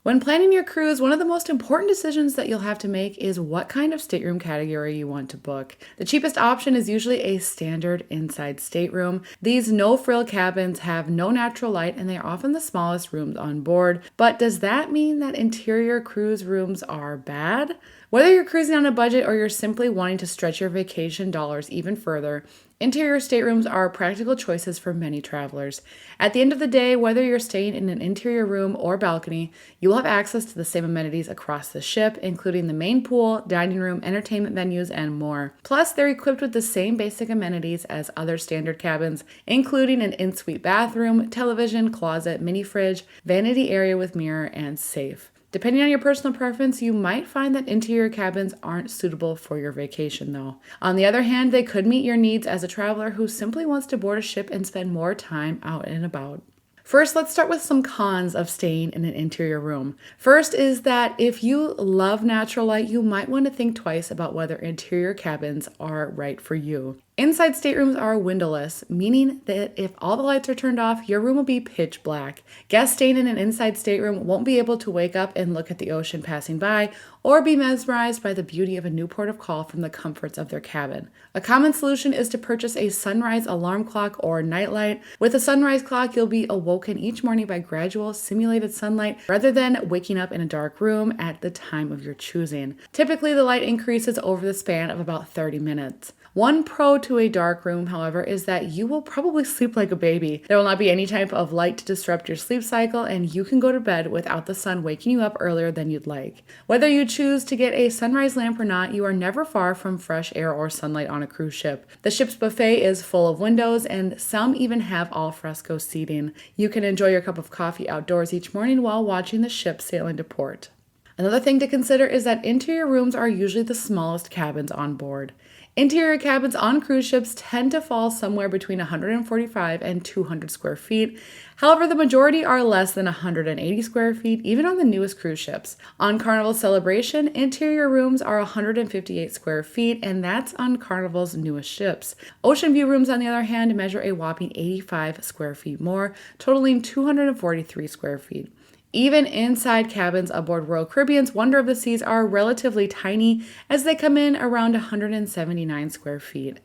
When planning your cruise, one of the most important decisions that you'll have to make is what kind of stateroom category you want to book. The cheapest option is usually a standard inside stateroom. These no-frill cabins have no natural light and they are often the smallest rooms on board. But does that mean that interior cruise rooms are bad? Whether you're cruising on a budget or you're simply wanting to stretch your vacation dollars even further, interior staterooms are practical choices for many travelers. At the end of the day, whether you're staying in an interior room or balcony, you will have access to the same amenities across the ship, including the main pool, dining room, entertainment venues, and more. Plus, they're equipped with the same basic amenities as other standard cabins, including an in-suite bathroom, television, closet, mini fridge, vanity area with mirror, and safe. Depending on your personal preference, you might find that interior cabins aren't suitable for your vacation, though. On the other hand, they could meet your needs as a traveler who simply wants to board a ship and spend more time out and about. First, let's start with some cons of staying in an interior room. First is that if you love natural light, you might want to think twice about whether interior cabins are right for you. Inside staterooms are windowless, meaning that if all the lights are turned off, your room will be pitch black. Guests staying in an inside stateroom won't be able to wake up and look at the ocean passing by or be mesmerized by the beauty of a new port of call from the comforts of their cabin. A common solution is to purchase a sunrise alarm clock or nightlight. With a sunrise clock, you'll be awoken each morning by gradual simulated sunlight rather than waking up in a dark room at the time of your choosing. Typically, the light increases over the span of about 30 minutes. One pro to a dark room, however, is that you will probably sleep like a baby. There will not be any type of light to disrupt your sleep cycle, and you can go to bed without the sun waking you up earlier than you'd like. Whether you choose to get a sunrise lamp or not, you are never far from fresh air or sunlight on a cruise ship. The ship's buffet is full of windows, and some even have al fresco seating. You can enjoy your cup of coffee outdoors each morning while watching the ship sail into port. Another thing to consider is that interior rooms are usually the smallest cabins on board. Interior cabins on cruise ships tend to fall somewhere between 145 and 200 square feet. However, the majority are less than 180 square feet, even on the newest cruise ships. On Carnival Celebration, interior rooms are 158 square feet, and that's on Carnival's newest ships. Ocean View rooms, on the other hand, measure a whopping 85 square feet more, totaling 243 square feet. Even inside cabins aboard Royal Caribbean's Wonder of the Seas are relatively tiny as they come in around 179 square feet.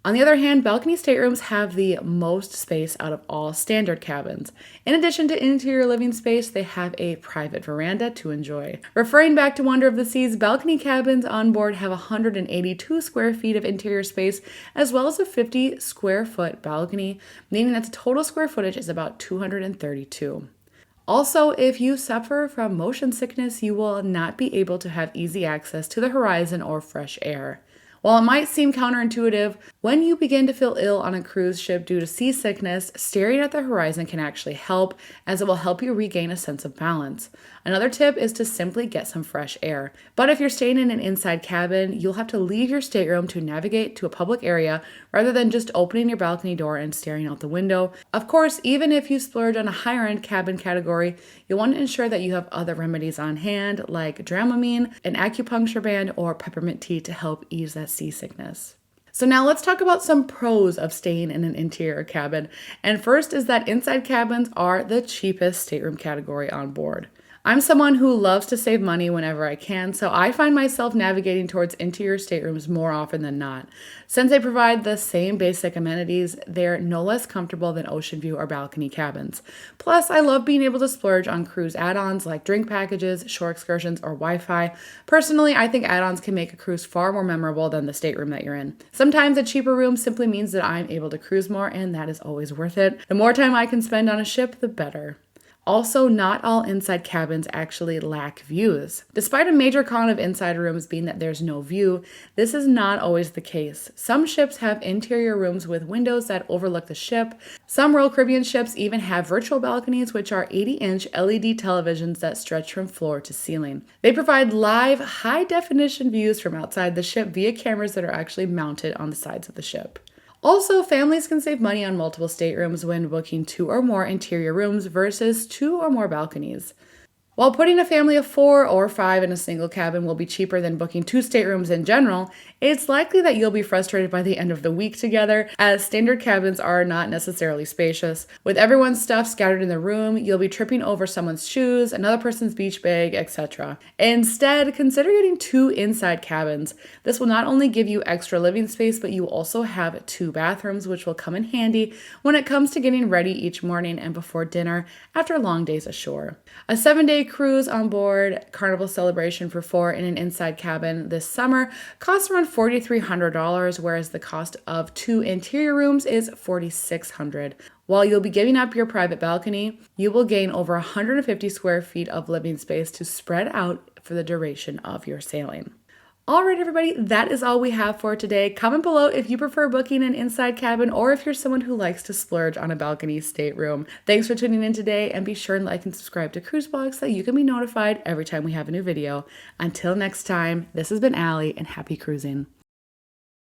On the other hand, balcony staterooms have the most space out of all standard cabins. In addition to interior living space, they have a private veranda to enjoy. Referring back to Wonder of the Seas, balcony cabins on board have 182 square feet of interior space, as well as a 50 square foot balcony, meaning that the total square footage is about 232. Also, if you suffer from motion sickness, you will not be able to have easy access to the horizon or fresh air. While it might seem counterintuitive, when you begin to feel ill on a cruise ship due to seasickness, staring at the horizon can actually help, as it will help you regain a sense of balance. Another tip is to simply get some fresh air. But if you're staying in an inside cabin, you'll have to leave your stateroom to navigate to a public area rather than just opening your balcony door and staring out the window. Of course, even if you splurge on a higher-end cabin category, you'll want to ensure that you have other remedies on hand like Dramamine, an acupuncture band, or peppermint tea to help ease that seasickness. So now let's talk about some pros of staying in an interior cabin. And first is that inside cabins are the cheapest stateroom category on board. I'm someone who loves to save money whenever I can, so I find myself navigating towards interior staterooms more often than not. Since they provide the same basic amenities, they're no less comfortable than ocean view or balcony cabins. Plus, I love being able to splurge on cruise add-ons like drink packages, shore excursions, or Wi-Fi. Personally, I think add-ons can make a cruise far more memorable than the stateroom that you're in. Sometimes a cheaper room simply means that I'm able to cruise more, and that is always worth it. The more time I can spend on a ship, the better. Also, not all inside cabins actually lack views. Despite a major con of inside rooms being that there's no view, this is not always the case. Some ships have interior rooms with windows that overlook the ship. Some Royal Caribbean ships even have virtual balconies, which are 80-inch LED televisions that stretch from floor to ceiling. They provide live, high-definition views from outside the ship via cameras that are actually mounted on the sides of the ship. Also, families can save money on multiple staterooms when booking 2 or more interior rooms versus 2 or more balconies. While putting a family of 4 or 5 in a single cabin will be cheaper than booking 2 staterooms in general, it's likely that you'll be frustrated by the end of the week together, as standard cabins are not necessarily spacious. With everyone's stuff scattered in the room, you'll be tripping over someone's shoes, another person's beach bag, etc. Instead, consider getting 2 inside cabins. This will not only give you extra living space, but you also have 2 bathrooms, which will come in handy when it comes to getting ready each morning and before dinner after long days ashore. A 7-day cruise on board Carnival Celebration for 4 in an inside cabin this summer costs around $4,300, whereas the cost of 2 interior rooms is $4,600. While you'll be giving up your private balcony, you will gain over 150 square feet of living space to spread out for the duration of your sailing. All right, everybody, that is all we have for today. Comment below if you prefer booking an inside cabin or if you're someone who likes to splurge on a balcony stateroom. Thanks for tuning in today, and be sure to like and subscribe to Cruise Blogs so you can be notified every time we have a new video. Until next time, this has been Allie, and happy cruising.